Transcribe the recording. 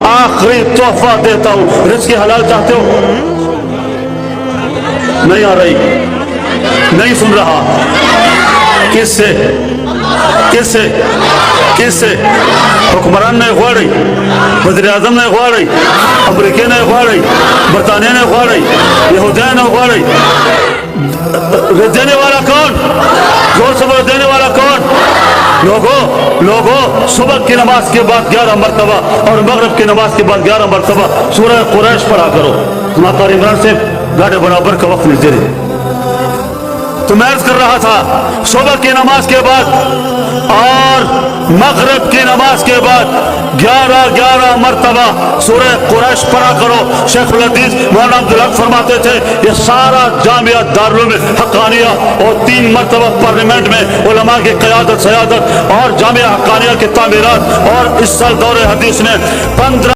آخری تحفہ دیتا ہوں، رزق حلال چاہتے ہو؟ نہیں آ رہی، نہیں سن رہا، کس سے کس سے کس سے؟ حکمران نے غواړي، وزیر اعظم نے غواړي، امریکہ نے غواړي، برطانیہ نے غواړي، یہودیان نے غواړي، دینے والا کون؟ زور سے بولو، دینے والا کون؟ لوگوں صبح کی نماز کے بعد 11 مرتبہ اور مغرب کی نماز کے بعد 11 مرتبہ سورہ قریش پڑھا کرو. ماقار عمران سے گاڑے برابر کا وقت نہیں دے رہے. تو میں عرض کر رہا تھا صبح کی نماز کے بعد اور مغرب کی نماز کے بعد 11 مرتبہ سورہ قریش پڑھا کرو. شیخ الحدیث مولانا عبدالحق فرماتے تھے یہ سارا جامعہ دارالعلوم حقانیہ اور 3 مرتبہ پارلیمنٹ میں علماء کی قیادت سیادت اور جامعہ حقانیہ کی تعمیرات اور اس سال دور حدیث میں 15